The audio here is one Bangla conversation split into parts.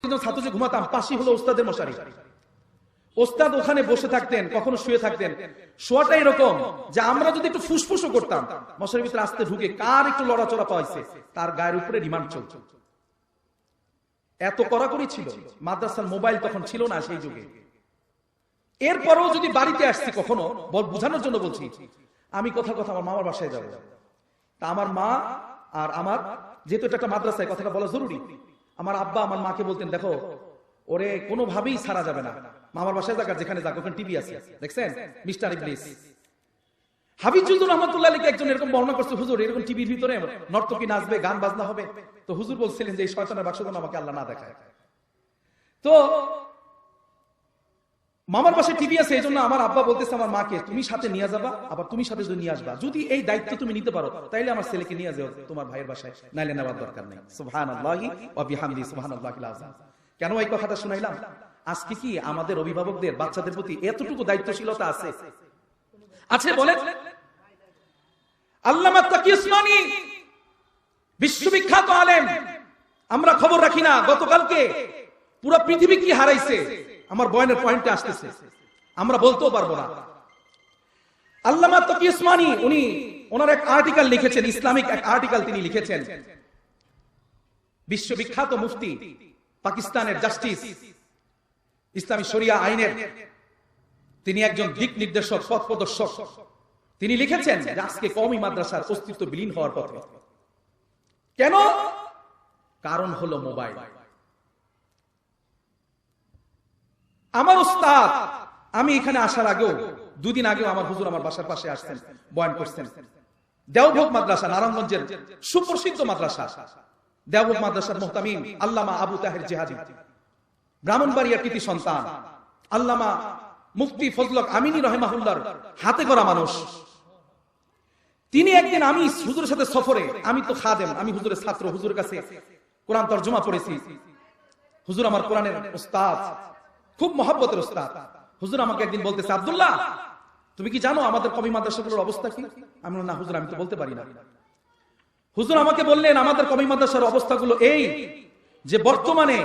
ছাত্র যে ঘুমাতাম, পাশে হলো ওস্তাদের মশারি। ওস্তাদ ওখানে বসে থাকতেন, কখনো শুয়ে থাকতেন। শোয়াটা এরকম যে আমরা যদি একটু ফুসফুসও করতাম, মশারির ভিতরে আসতে ঢুকে কার একটু লড়াচড়া পাইছে তার গায়ের উপরে রিমান্ড চলছে। এত কড়াকড়ি ছিল। মাদ্রাসার মোবাইল তখন ছিল না সেই যুগে। এরপরেও যদি বাড়িতে আসছি, কখনো বোঝানোর জন্য বলছি, আমি কথা আমার মামার বাসায় যাব, তা আমার মা আর আমার, যেহেতু এটা একটা মাদ্রাসায় কথাটা বলা জরুরি, আমার আব্বা আমার মাকে বলতেন, দেখো ওরে কোনোভাবেই ছাড়া যাবে না, মামার বাসায় যাক, যেখানে যাক, ওখানে টিভি আছে, দেখছেন মিস্টার ইবলিস। হাফিজুল রহমাতুল্লাহ আলাইহি একজন এরকম বর্ণনা করছে, হুজুর এরকম টিভির ভিতরে নর্তকী নাচবে, গান বাজনা হবে। তো হুজুর বলছিলেন যে এই শয়তানের বাক্স যেন আমাকে আল্লাহ না দেখায়। তো মামার পাশে টিভি আছে, এই জন্য আমার আব্বা বলতেছে আমার মাকে, তুমি সাথে নিয়ে যাবা, আবার তুমি সাথে যদি নিয়ে আসবা, যদি এই দায়িত্ব তুমি নিতে পারো তাইলে আমার ছেলেকে নিয়ে যাও তোমার ভাইয়ের বাসায়, নাইলে নেওয়ার দরকার নেই। সুবহানাল্লাহি ওয়া বিহামদিহি সুবহানাল্লাহিল আযীম। কেন এই কথাটা শুনাইলাম? আজকে কি আমাদের অভিভাবকদের বাচ্চাদের প্রতি এতটুকু দায়িত্বশীলতা আছে? আছে বলেন? আল্লামা তাকি উসমানী বিশ্ববিখ্যাত আলেম, আমরা খবর রাখি না গতকালকে পুরো পৃথিবী কি হারাইছে, আমার বয়ানের পয়েন্টে আসতেছে, আমরা বলতেও পারবো না। আল্লামা তাকি উসমানী উনি ওনার এক আর্টিকেল লিখেছেন, ইসলামিক এক আর্টিকেল তিনি লিখেছেন। বিশ্ববিখ্যাত মুফতি, পাকিস্তানের জাস্টিস, ইসলামী শরিয়া আইনের তিনি একজন দিক নির্দেশক, পথ প্রদর্শক। তিনি লিখেছেন যে আজকে কওমি মাদ্রাসার অস্তিত্ব বিলীন হওয়ার পথে। কেন? কারণ হলো মোবাইল। আমার উস্তাদ, আমি এখানে আসার আগেও, দুদিন আগেও আমার হুজুর আমার বাসার পাশে আসছেন, বয়ান করছেন। দেওভোগ মাদ্রাসা, নারায়ণগঞ্জের সুপ্রসিদ্ধ মাদ্রাসা, দেওভোগ মাদ্রাসার মুহতামিম আল্লামা আবু তাহের জিহাদি, ব্রাহ্মণবাড়িয়ার কৃতি সন্তান আল্লামা মুফতি ফজলক আমিনী রহিমাহুল্লাহর হাতে গড়া মানুষ। তিনি একদিন, আমি হুজুরের সাথে সফরে, আমি তো খাদেম, আমি হুজুরের ছাত্র, হুজুরের কাছে কোরআন তরজমা পড়েছি, হুজুর আমার কোরআনের উস্তাদ, খুব মহব্বতের উস্তাদ। হুজুর আমাকে একদিন বলতেছে, আব্দুল্লাহ তুমি কি জানো আমাদের কওমি মাদ্রাসাগুলোর অবস্থা কি? আমি বললাম, না হুজুর আমি তো বলতে পারি না। হুজুর আমাকে বললেন আমাদের কওমি মাদ্রাসার অবস্থাগুলো এই যে বর্তমানে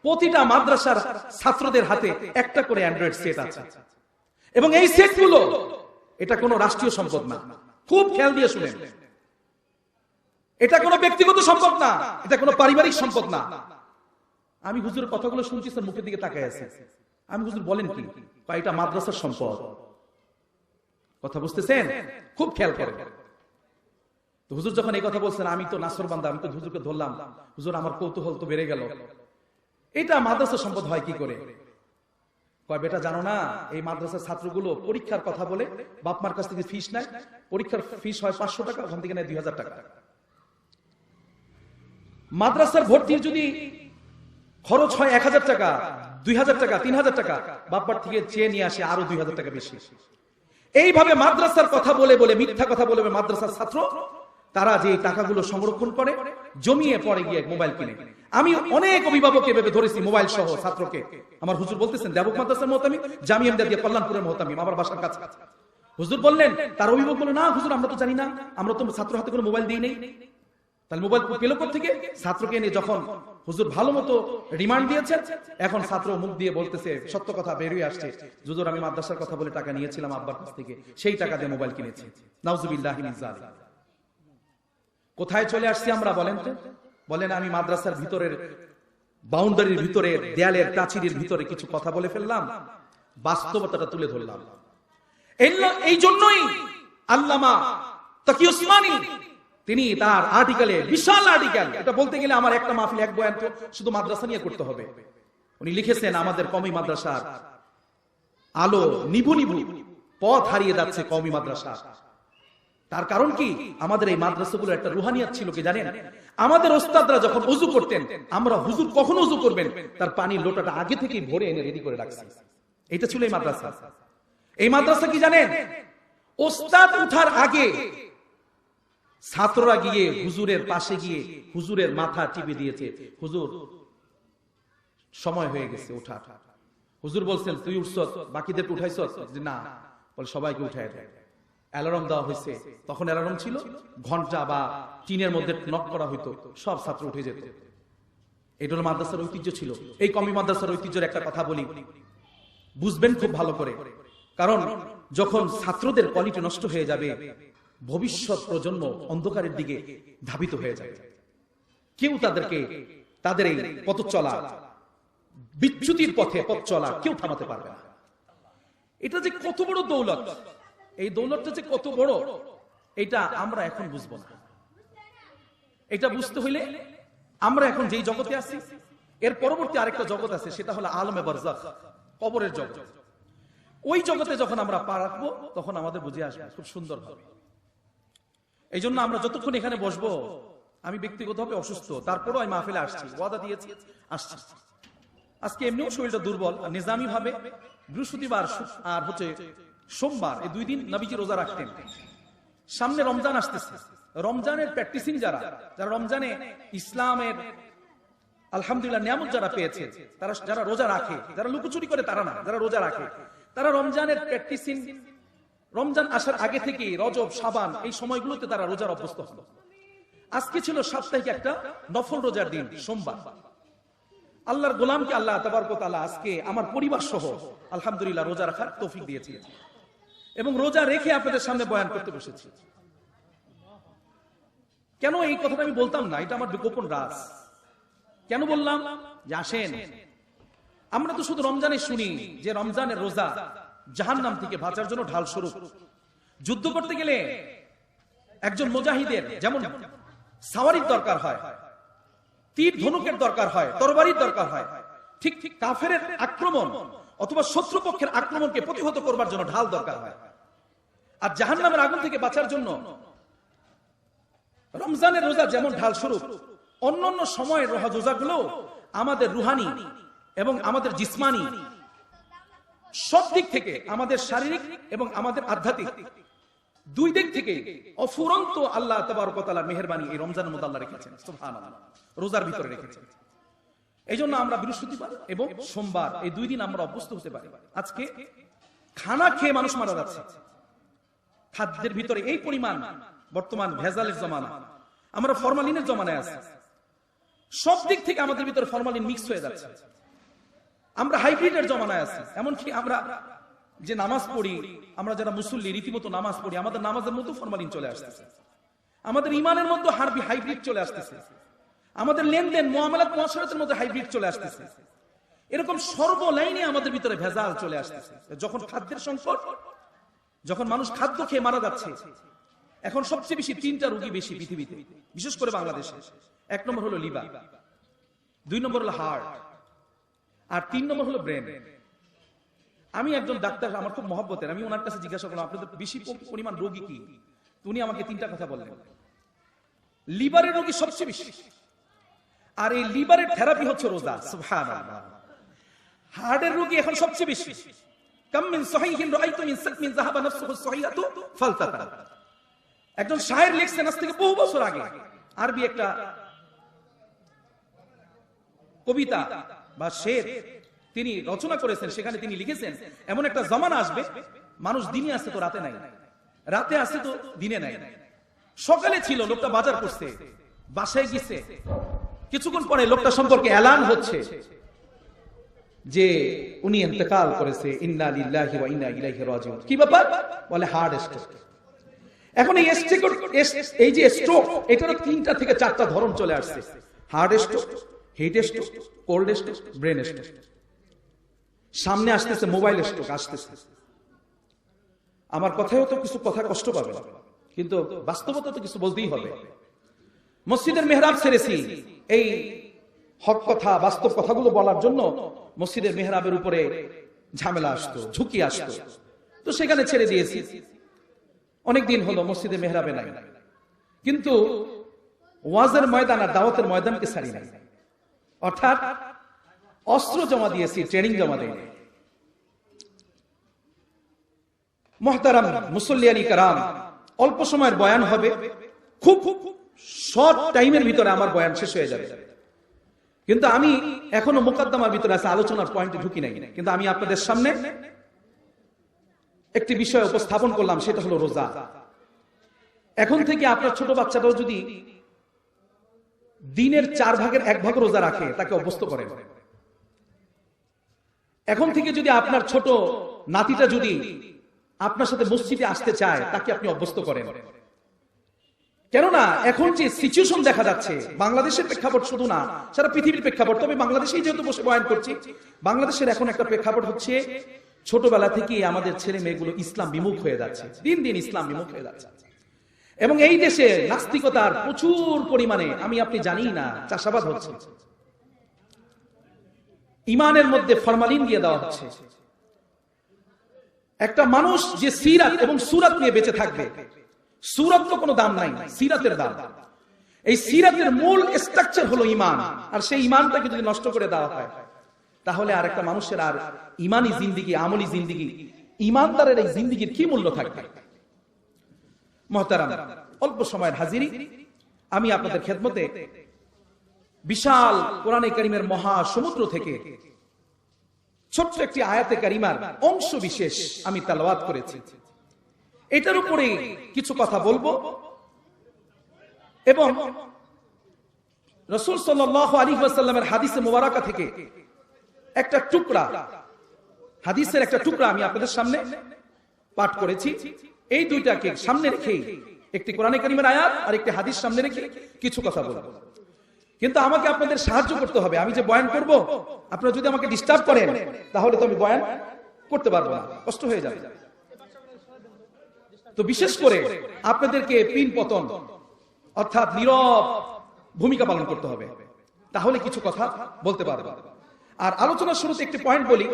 প্রতিটা মাদ্রাসার ছাত্রদের হাতে একটা করে অ্যান্ড্রয়েড সেট আছে, এবং এই সেটগুলো এটা কোনো রাষ্ট্রীয় সম্পদ না। খুব খেয়াল দিয়ে শুনেন, এটা কোনো ব্যক্তিগত সম্পদ না, এটা কোনো পারিবারিক সম্পদ না। আমি হুজুরের কথাগুলো শুনছি, স্যার মুখের দিকে তাকায় আছে। আমি, হুজুর বলেন কি? এটা মাদ্রাসার সম্পদ। কথা বুঝতেছেন? খুব খেয়াল করেন। তো হুজুর যখন এই কথা বলছেন, আমি তো নাসর বান্দা, আমি তো হুজুরকে ধরলাম। হুজুর আমার কৌতূহল তো বেড়ে গেল, এটা মাদ্রাসার সম্পদ হয় কি করে? কয় বেটা জানো না, এই মাদ্রাসার ছাত্রগুলো পরীক্ষার কথা বলে বাপ মার কাছ থেকে ফিস নেয়, পরীক্ষার ফিস হয় 500 টাকা, ওখান থেকে নেয় 2000 টাকা। মাদ্রাসার ভর্তির যদি খরচ হয় 1000 টাকা, 2000 টাকা, 3000 টাকা, বাপমার থেকে চেয়ে নিয়ে আসে আরো 2000 টাকা বেশি। এইভাবে মাদ্রাসার কথা বলে বলে, মিথ্যা কথা বলে মাদ্রাসার ছাত্র তারা যে টাকাগুলো সংরক্ষণ করে জমিয়ে পরে গিয়ে মোবাইল কিনে। আমি অনেক অভিভাবককে ভেবে ধরেছি মোবাইল সহ ছাত্রকে। আমার হুজুর বলতেছেন দেওভোগ মাদ্রাসার মুহতামিম, জামিয়া মিলিয়া কল্যাণপুরের মুহতামিম, আমার বাসার কাছে। হুজুর বললেন, তার অভিভাবক বলল, না হুজুর আমরা তো জানি না, আমরা তো ছাত্র হাতে কোনো মোবাইল দিই নেই। তাহলে মোবাইল পেল থেকে? ছাত্রকে নিয়ে যখন হুজুর ভালো মতো রিমান্ড দিয়েছেন, এখন ছাত্র মুখ দিয়ে বলতেছে, সত্য কথা বেরিয়ে আসছে, হুজুর আমি মাদ্রাসার কথা বলে টাকা নিয়েছিলাম আব্বার কাছ থেকে, সেই টাকা দিয়ে মোবাইল কিনেছি। নাউজুবিল্লাহি মিন যালিক। কোথায় চলে আসছি আমরা বলেন তো? বলেন আমি মাদ্রাসার ভিতরের বাউন্ডারির ভিতরে, দেয়ালের প্রাচীরের ভিতরে কিছু কথা বলে ফেললাম, বাস্তবতাটা তুলে ধরলাম। এই জন্যই আল্লামা তাকি উসমানী তিনি তার আর্টিকেলে, বিশাল আর্টিকেল, এটা বলতে গেলে আমার একটা মাহফিল, এক বয়ান তো শুধু মাদ্রাসা নিয়ে করতে হবে। উনি লিখেছেন আমাদের কওমি মাদ্রাসার আলো নিভু নিভু পথ হারিয়ে যাচ্ছে কওমি মাদ্রাসা। তার কারণ কি? আমাদের এই মাদ্রাসাগুলো একটা রুহানিয়াত ছিল কি জানেন? আমাদের ওস্তাদরা যখন ওযু করতেন, আমরা হুজুর কখন ওযু করবেন তার পানির লোটাটা আগে থেকেই ভরে এনে রেডি করে রাখছি। এটা ছিল এই মাদ্রাসা। এই মাদ্রাসা কি জানেন? ওস্তাদ উঠার আগে ছাত্ররা গিয়ে হুজুরের পাশে গিয়ে হুজুরের মাথা টিপে দিয়েছে, হুজুর সময় হয়ে গেছে ওঠা। হুজুর বলছেন তুই উঠছ, বাকিদেরকে উঠাইছ? না, বলে সবাইকে উঠায় দেয়। অ্যালার্ম দেওয়া হয়েছে, তখন অ্যালার্ম ছিল ঘন্টা বা টিনের মধ্যে নক করা হইতো, সব ছাত্র উঠে যেত। এটা হলো মাদ্রাসার ঐতিহ্য ছিল। এই কমি মাদ্রাসার ঐতিহ্যের একটা কথা বলি, বুঝবেন খুব ভালো করে, কারণ যখন ছাত্রদের কোয়ালিটি নষ্ট হয়ে যাবে, ভবিষ্যৎ প্রজন্ম অন্ধকারের দিকে ধাবিত হয়ে যাবে। কেউ তাদেরকে তাদের এই পথ চলা, বিচ্যুতির পথে পথ চলা কেউ থামাতে পারবে না। এটা যে কত বড় দৌলত, এই দৌলতটা যে কত বড়, এটা আমরা এখন বুঝবো না। এটা বুঝতে হইলে আমরা এখন যেই জগতে আছি, এর পরবর্তী আরেকটা জগৎ আছে, সেটা হলো আলমে বারজাখ, কবরের জগৎ। ওই জগতে যখন আমরা পা রাখবো, তখন আমাদের বুঝে আসবে খুব সুন্দর ভাবে। এই জন্য আমরা যতক্ষণ এখানে বসবো, আমি ব্যক্তিগতভাবে অসুস্থ, তারপরও আমি মাহফিলে আসছি, ওয়াদা দিয়েছি আসছি। আজকে এমনিও শরীরটা দুর্বল, আর নিজামি ভাবে বৃহস্পতিবার আর হচ্ছে সোমবার, এই 2 দিন নবীজি রোজা রাখতেন। সামনে রমজান আসতেছে, রমজানের প্র্যাকটিসিং যারা রমজানে ইসলামের আলহামদুলিল্লাহ নিয়ামত যারা পেয়েছে, তারা যারা রোজা রাখে, যারা লুকোচুরি করে তারা না, যারা রোজা রাখে, তারা রমজানের প্র্যাকটিসিং, রমজান আসার আগে থেকে রজব, শাবান, এই সময়গুলোতে তারা রোজার অভ্যস্ত হন। আজকে ছিল সাপ্তাহিক একটা নফল রোজার দিন, সোমবার। আল্লাহর গোলামকে আল্লাহ তাবারক ওয়া তাআলা আজকে আমার পরিবার সহ আলহামদুলিল্লাহ রোজা রাখার তৌফিক দিয়েছে, এবং রোজা রেখে আপনাদের সামনে বয়ান করতে বসেছি। কেন এই কথাটা আমি বলতাম না, এটা আমার গোপন রাজ। কেন বললাম যে আসেন, আমরা তো শুধু রমজানে শুনি যে রমজানের রোজা জাহান্নাম থেকে বাঁচার জন্য ঢাল স্বরূপ। যুদ্ধ করতে গেলে একজন মুজাহিদের যেমন সাওয়ারির দরকার হয়, তীর ধনুকের দরকার হয়, তরবারির দরকার হয়, ঠিক ঠিক কাফেরের আক্রমণ অথবা শত্রুপক্ষের আক্রমণকে প্রতিহত করবার জন্য ঢাল দরকার হয়। আর জাহান্নামের আগুন থেকে বাঁচার জন্য রমজানের রোজা যেমন ঢাল স্বরূপ, অন্যান্য সময়ের রোজাগুলো আমাদের রুহানি এবং আমাদের জিসমানি সব দিক থেকে, আমাদের শারীরিক এবং আমাদের আধ্যাত্মিক 2 দিক থেকে অফুরন্ত আল্লাহ তাবারক ওয়া তাআলার মেহেরবানি এই রমজানের মধ্যে আল্লাহ রেখেছেন, সুবহানাল্লাহ, রোজার ভিতরে রেখেছেন। এই জন্য আমরা বৃহস্পতিবার এবং সোমবার এই 2 দিন আমরা অভ্যস্ত হতে পারি। আজকে খানা খেয়ে মানুষ মারা যাচ্ছে, খাদ্যের ভিতরে এই পরিমাণ, বর্তমান ভেজালের জমানা, আমরা ফরমালিনের জমানায় আছি, সব দিক থেকে আমাদের ভিতরে ফরমালিন মিক্স হয়ে যাচ্ছে। আমরা হাইব্রিডের জমানায় আছি। এমনকি আমরা যে নামাজ পড়ি, আমরা যারা মুসল্লি রীতিমতো নামাজ পড়ি, আমাদের নামাজের মধ্যে ফরমালিন চলে আসতেছে, আমাদের ইমানের মধ্যে হাইব্রিড চলে আসতেছে, আমাদের লেনদেন মুআমালাত মুআশারাতের মধ্যে হাইব্রিড চলে আসতেছে। এরকম সর্বলাইনে আমাদের ভিতরে ভেজাল চলে আসতেছে। যখন খাদ্যের সংকট, যখন মানুষ খাদ্য খেয়ে মারা যাচ্ছে, এখন সবচেয়ে বেশি 3টা রোগী বেশি পৃথিবীতে, বিশেষ করে বাংলাদেশে। 1 নম্বর হলো লিভার, 2 নম্বর হলো হার্ট, আর 3 নম্বর হলো ব্রেন। আমি একজন ডাক্তার, আমার খুব মহব্বতের, আমি ওনার কাছে জিজ্ঞাসা করলাম আপনাদের বেশি পরিমাণ রোগী কি? উনি আমাকে 3টা কথা বললেন। লিভারের রোগী সবচেয়ে বেশি, আর এই লিভারের থেরাপি হচ্ছে রোজা, সুবহানাল্লাহ। হার্টের রোগী এখন সবচেয়ে বেশি, কাম মিন সহিহিন রাআইতু মিন সাকমিন যাহাবা নাফসুহু সহিহাতু ফালতাতা। একজন শায়ের লিখছেন আজ থেকে বহু বছর আগে, আরবি একটা কবিতা বা শের তিনি রচনা করেছেন। সেখানে তিনি লিখেছেন, এমন একটা জামানা আসবে, মানুষ দিনে আছে তো রাতে নাই, রাতে আছে তো দিনে নাই। সকালে ছিল লোকটা বাজার করছে, বাসায় গেছে, কিছুক্ষণ পরে লোকটা সম্পর্কে এলান হচ্ছে যে উনি ইন্তেকাল করেছে, ইন্না লিল্লাহি ওয়া ইন্না ইলাইহি রাজিউন। কি ব্যাপার? বলে হার্ট স্ট্রোক। এখন এই যে স্ট্রোক, এটারও 3টা থেকে 4টা ধরন চলে আসছে। Heart stroke, heat stroke, cold stroke, brain stroke. সামনে আসতেছে মোবাইল স্ট্রোক আসতেছে। আমার কথায়ও তো কিছু কথা কষ্ট পাবে, কিন্তু বাস্তবতা তো কিছু বলতেই হবে। মসজিদের মেহরাব ছেড়েছি এই হক কথা, বাস্তব কথাগুলো বলার জন্য। মসজিদের মেহরাবের উপরে ঝামেলা আসতো, ঝুঁকি আসতো, তো সেখানে ছেড়ে দিয়েছি। অনেকদিন হলো মসজিদে মেহরাবে নাই, কিন্তু ওয়াজের ময়দান আর দাওয়াতের ময়দানকে ছাড়ি নাই। অর্থাৎ অস্ত্র জমা দিয়েছি, ট্রেনিং জমা দেই। মুহতারাম মুসল্লিয়ানি কারাম, অল্প সময়ের বয়ান হবে, খুব শর্ট টাইমের ভিতরে আমার বয়ান শেষ হয়ে যাবে। কিন্তু আমি এখনো মুকদ্দমার ভিতরে আছে, আলোচনার পয়েন্টে ঢুকি নাই। কিন্তু আমি আপনাদের সামনে একটি বিষয় উপস্থাপন করলাম, সেটা হলো রোজা। এখন থেকে আপনার ছোট বাচ্চাটাও যদি দিনের 4 ভাগের 1 ভাগ রোজা রাখে, তাকে অভ্যস্ত করেন। এখন থেকে যদি আপনার ছোট নাতিটা যদি আপনার সাথে মসজিদে আসতে চায়, তাকে আপনি অভ্যস্ত করেন। কেননা এখন যে সিচুয়েশন দেখা যাচ্ছে, বাংলাদেশের প্রেক্ষাপট শুধু না, সারা পৃথিবীর প্রেক্ষাপট, তবে বাংলাদেশেই যেহেতু বসে বয়ান করছি, বাংলাদেশের এখন একটা প্রেক্ষাপট হচ্ছে ছোটবেলা থেকে আমাদের ছেলে মেয়েগুলো ইসলাম বিমুখ হয়ে যাচ্ছে, দিন দিন ইসলাম বিমুখ হয়ে যাচ্ছে। এবং এই দেশে নাস্তিকতার প্রচুর পরিমাণে, আমি আপনি জানি না, চাষাবাদ হচ্ছে। ইমানের মধ্যে ফরমালিন দিয়ে দেওয়া হচ্ছে। একটা মানুষ যে সিরাত এবং সুরাত নিয়ে বেঁচে থাকবে, সুরাত তো কোনো দাম নাই, সিরাতের দাম। এই সিরাতের মূল স্ট্রাকচার হলো ইমান, আর সেই ইমানটাকে যদি নষ্ট করে দেওয়া হয়, তাহলে আর একটা মানুষের আর ইমানি জিন্দিগি, আমলি জিন্দিগি, ইমানদারের এই জিন্দিগির কি মূল্য থাকবে? মুহতারাম, অল্প সময়ের হাজিরি, আমি আপনাদের খেদমতে বিশাল কোরআনে কারীমের মহা সমুদ্র থেকে ছোট্ট একটি আয়াতে কারিমার অংশ বিশেষ আমি তেলাওয়াত করেছি। এটার উপরে কিছু কথা বলবো এবং রাসূল সাল্লাল্লাহু আলাইহি ওয়াসাল্লামের হাদিসে মুবারাকা থেকে একটা টুকরা, হাদিসের একটা টুকরা আমি আপনাদের সামনে পাঠ করেছি। এই দুইটাকে সামনে রেখে, একটি কোরআনে কারীমের আয়াত আর একটি হাদিস সামনে রেখে কিছু কথা বলবো। কিন্তু আমাকে আপনাদের সাহায্য করতে হবে। আমি যে বয়ান করব, আপনারা যদি আমাকে ডিস্টার্ব করেন, তাহলে তো আমি বয়ান করতে পারবো না, কষ্ট হয়ে যাবে। তো বিশেষ করে আপনাদেরকে পিন পতন অর্থাৎ নীরব ভূমিকা পালন করতে হবে, তাহলে কিছু কথা বলতে পারবো। আর আলোচনার শুরুতে একটি পয়েন্ট বলি,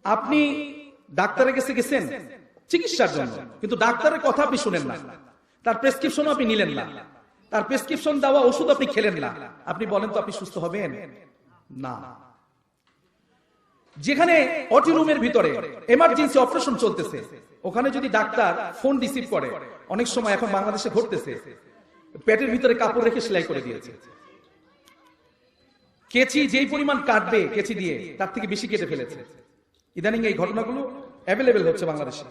আপনি ডাক্তারের কাছে গেছেন চিকিৎসার জন্য, কিন্তু ডাক্তারের কথা আপনি শুনেন না, তার প্রেসক্রিপশনও আপনি নিলেন না, তার প্রেসক্রিপশন দেওয়া ওষুধ আপনি খেলেন না, আপনি বলেন তো আপনি সুস্থ হবেন? না। যেখানে অটি রুমের ভিতরে এমার্জেন্সি অপারেশন চলতেছে, ওখানে যদি ডাক্তার ফোন রিসিভ করে, অনেক সময় এখন বাংলাদেশে ঘটতেছে, পেটের ভিতরে কাপড় রেখে সেলাই করে দিয়েছে। কেচি যেই পরিমাণ কাটবে কেচি দিয়ে, তার থেকে বেশি কেটে ফেলেছে। ইদানিং এই ঘটনাগুলো অ্যাভেলেবেল হচ্ছে বাংলাদেশে।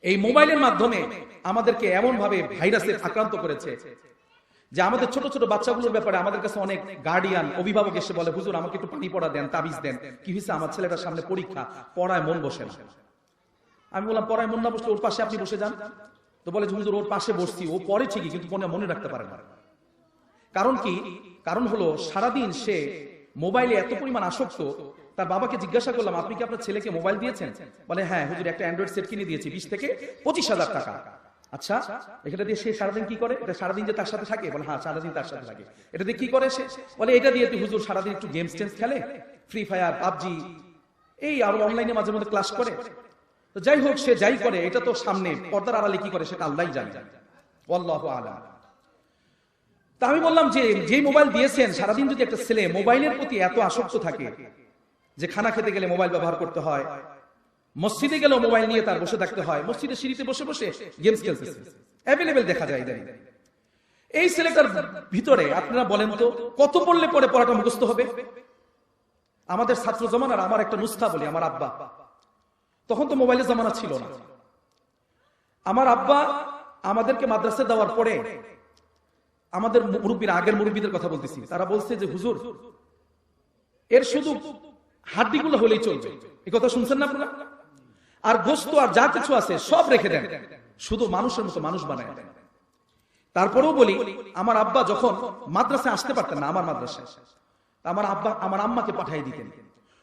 এই মোবাইলের মাধ্যমে আমাদেরকে এমন ভাবে ভাইরাসে আক্রান্ত করেছে যে আমাদের ছোট ছোট বাচ্চাগুলোর ব্যাপারে আমাদের কাছে অনেক গার্ডিয়ান, অভিভাবক এসে বলে, হুজুর আমাকে একটু পানি পড়া দেন, তাবিজ দেন। কি হয়েছে? আমার ছেলেটার সামনে পরীক্ষা, পড়ায় মন বসে না। আমি বললাম, পড়ায় মন না বসলে ওর পাশে আপনি বসে যান। তো বলে, হুজুর ওর পাশে বসছি, ও পড়ে ঠিকই কিন্তু মনে রাখতে পারে না। কারণ কি? কারণ হলো সারাদিন সে মোবাইলে এত পরিমাণ আসক্ত। তার বাবাকে জিজ্ঞাসা করলাম, আপনি কি আপনার ছেলেকে মোবাইল দিয়েছেন? বলে, হ্যাঁ হুজুর, একটা অ্যান্ড্রয়েড সেট কিনে দিয়েছি 20 থেকে 25,000 টাকা। আচ্ছা, এটা দিয়ে সে সারাদিন কি করে? এটা সারাদিন যে তার সাথে থাকে? বলে, হ্যাঁ সারাদিন তার সাথে থাকে। এটা দিয়ে কি করে সে? বলে, এটা দিয়ে হুজুর সারাদিন একটু গেমস টেমস খেলে, ফ্রি ফায়ার, পাবজি, এই আরো অনলাইনে মাঝে মধ্যে ক্লাস করে। তো যাই হোক, সে যাই করে, এটা তো সামনে, পর্দার আড়ালে কি করে সেটা আল্লাহই জানে, আল্লাহু আ'লাম। তা আমি বললাম যে মোবাইল দিয়েছেন, সারাদিন যদি একটা ছেলে মোবাইলের প্রতি এত আসক্ত থাকে যে খানা খেতে গেলে মোবাইল ব্যবহার করতে হয়, মসজিদে গেলেও মোবাইল নিয়ে তার বসে থাকতে হয়, মসজিদের সিঁড়িতে বসে বসে গেমস খেলতেছে, অ্যাভেলেবেল দেখা যায়। এই ছেলেটার ভিতরে আপনারা বলেন তো, কত পড়লে পরে পড়াটা মুখস্থ হবে? আমাদের ছাত্র জমানার আমার একটা নুসখা বলি, আমার আব্বা, তখন তো মোবাইলের জামানা ছিল না। আমার আব্বা আমাদেরকে মাদ্রাসা দেওয়ার পরে আমাদের মুরব্বীরা, আগের মুরব্বীদের কথা বলতেছি, তারা বলছে যে হুজুর এর শুধু হাড্ডিগুলো হলেই চলবে। এই কথা শুনছেন না আপনারা? আর গোস্ত আর যা কিছু আছে সব রেখে দেন, শুধু মানুষের মতো মানুষ বানায় দেন। তারপরেও বলি, আমার আব্বা যখন মাদ্রাসায় আসতে পারতেন না, আমার মাদ্রাসায়, আমার আব্বা আমার আম্মাকে পাঠিয়ে দিতেন।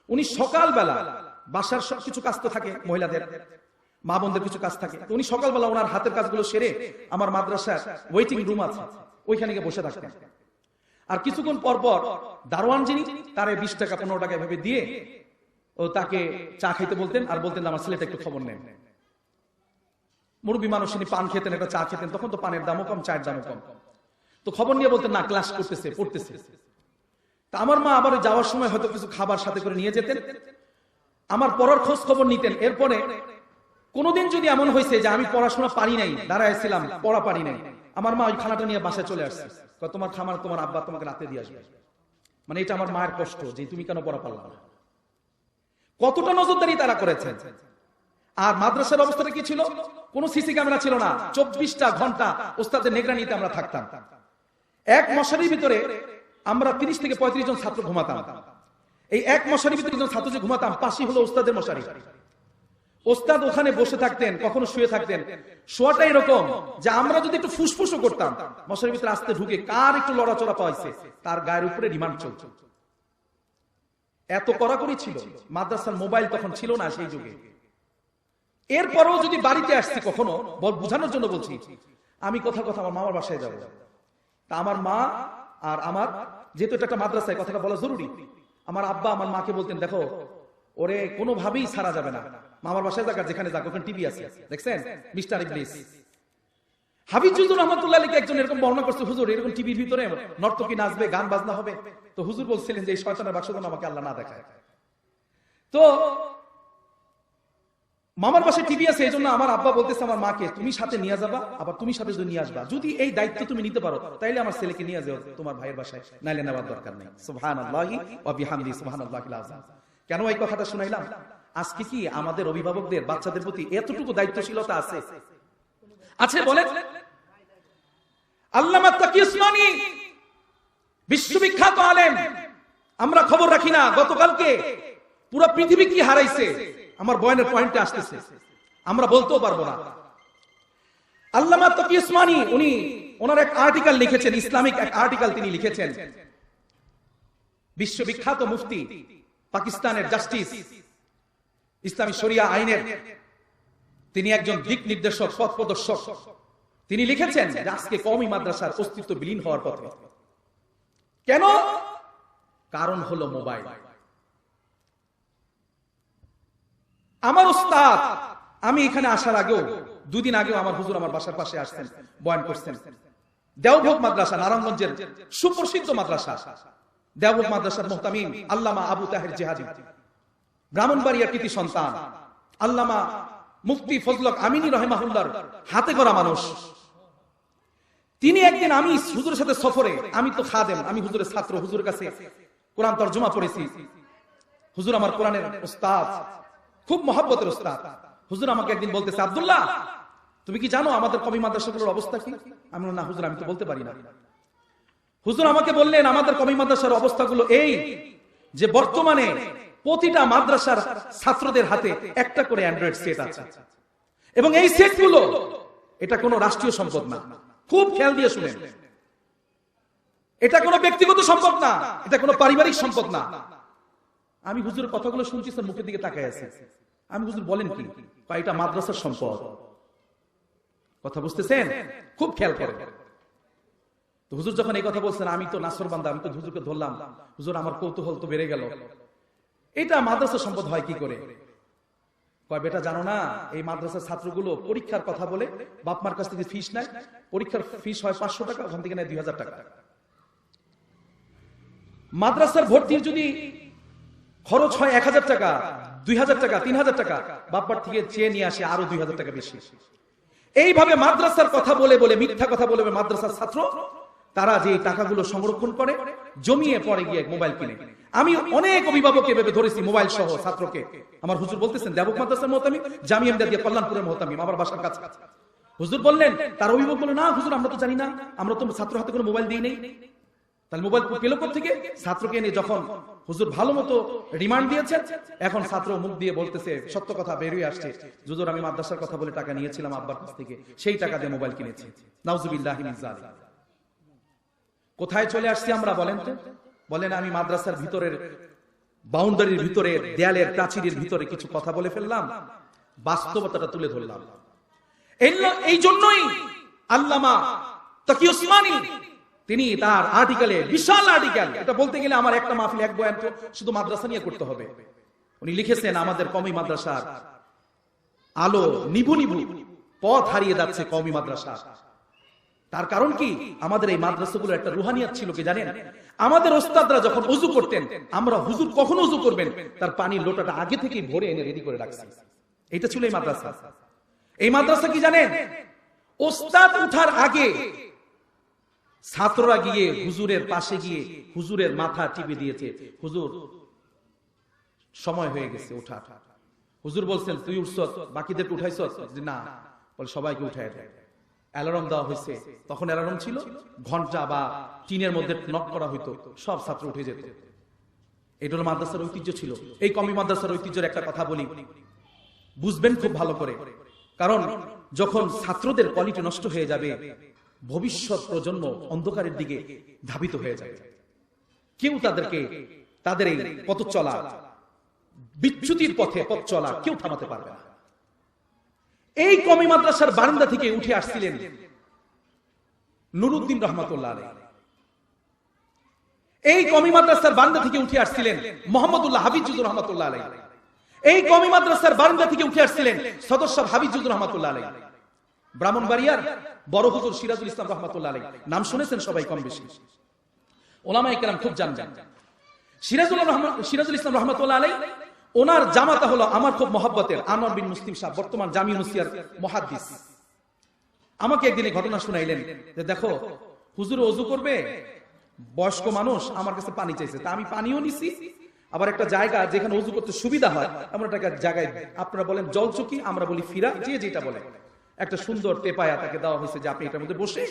উনি সকালবেলা, বাসার সব কিছু কাজ তো থাকে, মহিলাদের মা বোনদের কিছু কাজ থাকে, উনি সকালবেলা ওনার হাতের কাজগুলো সেরে আমার মাদ্রাসার ওয়েটিং রুম আছে, ওইখানে গিয়ে বসে থাকতেন। আর কিছুক্ষণ পর পর দারোয়ান যিনি, তারে 20 টাকা 15 টাকা এভাবে দিয়ে ও তাকে চা খাইতে বলতেন, আর বলতেন আমার ছেলেটা একটু খবর নেন। মুরব্বী মানুষ, তিনি পান খেতেন, একটা চা খেতেন, তখন তো পানের দামও কম, চায়ের দামও কম। তো খবর নিয়ে বলতেন, না ক্লাস করতেছে, পড়তেছে। তা আমার মা আবার যাওয়ার সময় হয়তো কিছু খাবার সাথে করে নিয়ে যেতেন, আমার পড়ার খোঁজ খবর নিতেন। এরপরে কোনোদিন যদি এমন হয়েছে যে আমি পড়াশোনা পারি নাই, দাঁড়াইছিলাম, পড়া পারি নাই, আমার মা ওই খানাটা নিয়ে বাসায় চলে আসছে, তোমার খামার তোমার আব্বা তোমাকে রাতে দিয়ে আসবে। মানে এটা আমার মায়ের কষ্ট যে তুমি কেন পড়া পারলা না। কতটা নজরদারি তারা করেছেন। আর মাদ্রাসার অবস্থাটা কি ছিল? কোনো সিসি ক্যামেরা ছিল না, 24টা ঘন্টা ওস্তাদের নিগরানিতে আমরা থাকতাম। এক মশারির ভিতরে আমরা 30 থেকে 35 জন ছাত্র ঘুমাতাম। এই এক মশারির ভিতরে জন ছাত্র যে ঘুমাতাম, পাশে হলো ওস্তাদের মশারি। ওস্তাদ ওখানে বসে থাকতেন, কখনো শুয়ে থাকতেন। শোয়াটা এরকম যে আমরা যদি একটু ফুসফুসও করতাম, মশারির ভিতরে আসতে ঢুকে কার একটু লড়াচড়া পাইছে তার গায়ের উপরে রিমান্ড চলছে। এত কড়াকড়ি ছিল। মাদ্রাসার মোবাইল তখন ছিল না সেই যুগে। এরপরেও যদি বাড়িতে আসছি কখনো, বোঝানোর জন্য বলছি, আমি কথা আমার মামার বাসায় যাব, তা আমার মা আর আমার, যেহেতু এটা একটা মাদ্রাসায় কথাটা বলা জরুরি, আমার আব্বা আমার মাকে বলতেন, দেখো ওরে কোনোভাবেই ছাড়া যাবে না, মামার বাসায় যাক, যেখানে যাক, ওখানে টিভি আছে, দেখছেন মিস্টার ইবলিস। হাফিজুর রহমাতুল্লাহ আলাইহি একজন এরকম বর্ণনা করছে, হুজুর এরকম টিভির ভিতরে নর্তকী নাচবে, গান বাজনা হবে। তো হুজুর বলছিলেন যে এই শয়তানের বাক্স যেন আমাকে আল্লাহ না দেখায়। তো মামার বাসায় টিভি আছে, এই জন্য আমার আব্বা বলতেছে আমার মাকে, তুমি সাথে নিয়ে যাবা, আবার তুমি সাথে যদি নিয়ে আসবা, যদি এই দায়িত্ব তুমি নিতে পারো তাইলে আমার ছেলেকে নিয়ে যাও তোমার ভাইয়ের বাসায়, নাইলে নেওয়ার দরকার নেই। সুবহানাল্লাহি ওয়া বিহামদিহি সুবহানাল্লাহিল আযীম। কেন এই কথাটা শুনাইলাম? আজকে কি আমাদের অভিভাবকদের বাচ্চাদের প্রতি এতটুকু দায়িত্বশীলতা আছে? আছে বলেন? আল্লামা তাকি উসমানী বিশ্ববিখ্যাত আলেম, আমরা খবর রাখি না গতকালকে পুরো পৃথিবী কি হারাইছে, আমার বয়ানের পয়েন্টে আসতেছে, আমরা বলতেও পারবো না। আল্লামা তাকি উসমানী উনি ওনার এক আর্টিকেল লিখেছেন, ইসলামিক এক আর্টিকেল তিনি লিখেছেন। বিশ্ববিখ্যাত মুফতি, পাকিস্তানের জাস্টিস, ইসলামী শরিয়া আইনের তিনি একজন দিক নির্দেশক, পথ প্রদর্শক। তিনি লিখেছেন যে আজকে কওমি মাদ্রাসার অস্তিত্ব বিলীন হওয়ার পথে। কেন? কারণ হলো মোবাইল। আমার উস্তাদ, আমি এখানে আসার আগেও, দুদিন আগেও আমার হুজুর আমার বাসার পাশে আসছেন, বয়ান করছেন। দেওভোগ মাদ্রাসা, নারায়ণগঞ্জের সুপ্রসিদ্ধ মাদ্রাসা, দেওভোগ মাদ্রাসার মুহতামিম আল্লামা আবু তাহের জিহাদি, ব্রাহ্মণবাড়িয়ার কৃতি সন্তান আল্লামা মুফতি ফজলক আমিনী রাহিমাহুল্লাহর হাতে গড়া মানুষ। তিনি একদিন, আমি হুজুরের সাথে সফরে, আমি তো খাদেম, আমি হুজুরের ছাত্র, হুজুরের কাছে কোরআন তরজমা পড়েছি, হুজুর আমার কোরআনের উস্তাদ, খুব মহব্বতের উস্তাদ। হুজুর আমাকে একদিন বলতেছে, আব্দুল্লাহ তুমি কি জানো আমাদের কওমি মাদ্রাসাগুলোর অবস্থা কি? আমি বললাম, না হুজুর আমি তো বলতে পারি না। হুজুর আমাকে বললেন আমাদের কওমি মাদ্রাসার অবস্থাগুলো এই যে বর্তমানে প্রতিটা মাদ্রাসার ছাত্রদের হাতে একটা করে অ্যান্ড্রয়েড সেট আছে, এবং এই সেটগুলো এটা কোনো রাষ্ট্রীয় সম্পদ না। খুব খেয়াল দিয়ে শুনেন, এটা কোনো ব্যক্তিগত সম্পদ না, এটা কোনো পারিবারিক সম্পদ না। আমি হুজুরের কথাগুলো শুনছি, স্যার মুখের দিকে তাকায় আছে। আমি হুজুর বলেন কি? এটা মাদ্রাসার সম্পদ। কথা বুঝতেছেন? খুব খেয়াল করেন। তো হুজুর যখন এই কথা বলছেন, আমি তো নাসর বান্দা, আমি তো হুজুরকে ধরলাম। হুজুর আমার কৌতূহল তো বেড়ে গেল, এটা মাদ্রাসার সম্পদ হয় কি করে? কয় বেটা জানো না, এই মাদ্রাসার ছাত্রগুলো পরীক্ষার কথা বলে বাপ মার কাছ থেকে ফিস নেয়, পরীক্ষার ফিস হয় 500 টাকা, ওখান থেকে নেয় 2000 টাকা। মাদ্রাসার ভর্তির যদি খরচ হয় 1000 টাকা, 2000 টাকা, 3000 টাকা, বাপ্পার থেকে চেয়ে নিয়ে আসে আরো 2000 টাকা বেশি। এইভাবে মাদ্রাসার কথা বলে বলে, মিথ্যা কথা বলে মাদ্রাসার ছাত্র তারা যে টাকাগুলো সংরক্ষণ করে জমিয়ে পরে গিয়ে মোবাইল কিনে। আমি অনেক অভিভাবক এভাবে ধরেছি, মোবাইল সহ ছাত্রকে। আমার হুজুর বলতেছেন দেওভোগ মাদ্রাসার মুহতামিম, জামিয়া ইমদাদিয়া কল্যাণপুরের মুহতামিম, আমার বাসার কাছে। হুজুর বললেন, তার অভিভাবক বললেন, না হুজুর আমরা তো জানি না, আমরা তো ছাত্র হাতে কোনো মোবাইল দিই নেই। তাহলে মোবাইল পেল থেকে? ছাত্রকে এনে যখন হুজুর ভালো মতো রিমান্ড দিয়েছেন, এখন ছাত্র মুখ দিয়ে বলতেছে, সত্য কথা বেরিয়ে আসছে, হুজুর আমি মাদ্রাসার কথা বলে টাকা নিয়েছিলাম আব্বার কাছ থেকে, সেই টাকা দিয়ে মোবাইল কিনেছি। নাউজুবিল্লাহি মিন যালিক। কোথায় চলে আসছি আমরা বলেন তো? বলেন আমি মাদ্রাসার ভিতরের বাউন্ডারির ভিতরে, দেয়ালের প্রাচীরের ভিতরে কিছু কথা বলে ফেললাম, বাস্তবতাটা তুলে ধরলাম। এই জন্যই আল্লামা তাকি উসমানী তিনি তার আর্টিকেলে, বিশাল আর্টিকেল, এটা বলতে গেলে আমার একটা মাহফিল, এক বয়ান তো শুধু মাদ্রাসা নিয়ে করতে হবে। উনি লিখেছেন আমাদের কওমি মাদ্রাসার আলো নিভু নিভু, পথ হারিয়ে যাচ্ছে কওমি মাদ্রাসা। তার কারণ কি? আমাদের এই মাদ্রাসাগুলোর একটা রুহানিয়াত ছিল কি জানেন? আমাদের ওস্তাদরা যখন ওযু করতেন, আমরা হুজুর কখন ওযু করবেন তার পানির লোটাটা আগে থেকে ভরে এনে রেডি করে রাখছি। এটা ছিল এই মাদ্রাসা। এই মাদ্রাসা কি জানেন? ওস্তাদ উঠার আগে ছাত্ররা গিয়ে হুজুরের পাশে গিয়ে হুজুরের মাথা টিপে দিয়েছে, হুজুর সময় হয়ে গেছে ওঠা। হুজুর বলছেন তুই উঠছ, বাকিদেরকে উঠাইছ? না, বলে সবাইকে উঠায় দেয়। অ্যালার্ম দেওয়া হয়েছে, তখন অ্যালার্ম ছিল ঘন্টা বা টিনের মধ্যে নক করা হইতো, সব ছাত্র উঠে যেত। এটা হলো মাদ্রাসার ঐতিহ্য ছিল। এই কমি মাদ্রাসার ঐতিহ্যের একটা কথা বলি, বুঝবেন খুব ভালো করে, কারণ যখন ছাত্রদের কোয়ালিটি নষ্ট হয়ে যাবে, ভবিষ্যৎ প্রজন্ম অন্ধকারের দিকে ধাবিত হয়ে যাবে। কেউ তাদেরকে তাদের এই পথ চলা, বিচ্যুতির পথে পথ চলা কেউ থামাতে পারবে না। এই কমি মাদ্রাসার বারান্দা থেকে উঠে আসছিলেন নুরুদ্দিন রহমাতুল্লাহ আলাইহি। এই কমি মাদ্রাসার বারান্দা থেকে উঠে আসছিলেন মোহাম্মদুল্লাহ হাফিজুর রহমাতুল্লাহ আলাইহি। এই কমি মাদ্রাসার বারান্দা থেকে উঠে আসছিলেন সদস্য হাফিজুর রহমাতুল্লাহ আলাইহি। ব্রাহ্মণবাড়িয়ার বড় হুজুর সিরাজুল ইসলাম রহমাতুল্লাহ আলাইহি, নাম শুনেছেন সবাই কম বেশি, ওলামায়ে কেরাম খুব জানেন। সিরাজুল ইসলাম রহমাতুল্লাহ আলাইহি, ওনার জামাতা হলো আমার খুব মহব্বতের আনোয়ার বিন মুসলিম সাহেব, বর্তমান জামিউন নসিয়ার মুহাদ্দিস। আমাকে একদিন ঘটনা শুনাইলেন যে দেখো হুজুর ওযু করবে, বয়স্ক মানুষ আমার কাছে পানি চাইছে, তা আমি পানিও নিছি, আবার একটা জায়গা যেখানে ওযু করতে সুবিধা হয় এমন একটা জায়গায়, আপনারা বলেন জলচকি, আমরা বলি ফিরা, যে যেটা বলে, একটা সুন্দর টেপায়া তাকে দেওয়া হয়েছে যে আপনি এটার মধ্যে বসে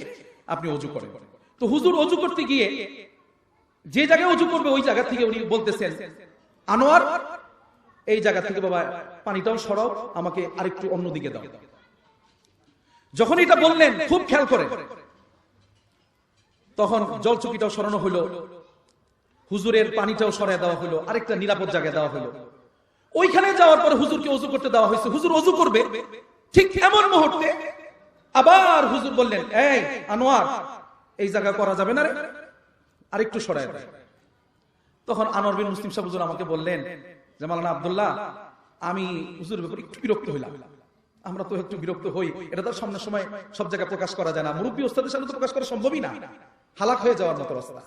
আপনি ওযু করেন। তো হুজুর ওযু করতে গিয়ে যে জায়গায় ওযু করবে ওই জায়গা থেকে উনি বলতেছেন, আনোয়ার এই জায়গা থেকে বাবা পানিটাও সরাও, আমাকে আরেকটু অন্যদিকে দাও। যখন এটা বললেন খুব খেয়াল করে, তখন জলচকিটাও সরানো হলো, হুজুরের পানিটাও সরায় দেওয়া হলো, আরেকটা নিরাপদ জায়গায় দেওয়া হলো। ওইখানে যাওয়ার পর হুজুরকে ওযু করতে দেওয়া হয়েছে, হুজুর ওযু করবে, ঠিক এমন মুহূর্তে আবার হুজুর বললেন, এই আনোয়ার এই জায়গা করা যাবে না রে, আরেকটু সরায় দেয়। তখন আনোয়ার বিন মুসলিম সাহেব হুজুর আমাকে বললেন যে মাওলানা আব্দুল্লাহ, আমি হুজুরের ব্যাপারে একটু বিরক্ত হইলাম। আমরা তো একটু বিরক্ত হই, এটা তো সামনের সময় সব জায়গায় প্রকাশ করা যায় না, মুরব্বী ওস্তাদের সামনে তো প্রকাশ করা সম্ভবই না, হালাক হয়ে যাওয়ার মতো অবস্থা।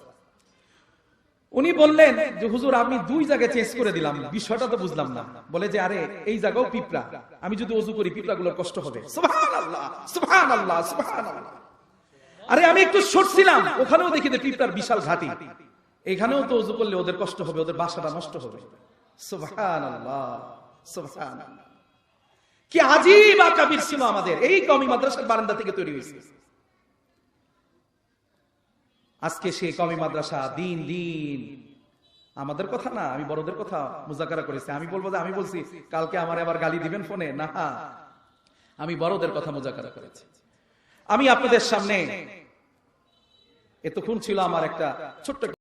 উনি বললেন যে হুজুর আমি দুই জায়গায় চেঞ্জ করে দিলাম, বিষয়টা তো বুঝলাম না। বলে যে আরে এই জায়গাও পিঁপড়া, আমি যদি ওযু করি পিঁপড়াগুলোর কষ্ট হবে। সুবহানাল্লাহ সুবহানাল্লাহ সুবহানাল্লাহ। আরে আমি একটু সরছিলাম, ওখানেও দেখি যে পিঁপড়ার বিশাল ঘাটি, এখানেও তো ওযু করলে ওদের কষ্ট হবে, ওদের বাসাটা নষ্ট হবে। সুবহানাল্লাহ সুবহানাল্লাহ। কি আজীব আকাবির ছিল আমাদের, এই কওমি মাদ্রাসার বারান্দা থেকে তৈরি হয়েছে। আজকে সেই কওমি মাদ্রাসা দিন দিন, আমাদের কথা না, আমি বড়দের কথা মুজাকারা করেছি। আমি বলবো যে আমি বলছি, কালকে আমার আবার গালি দিবেন ফোনে, না, আমি বড়দের কথা মুজাকারা করেছি। আমি আপনাদের সামনে, এতক্ষণ ছিল আমার একটা ছোট্ট একটা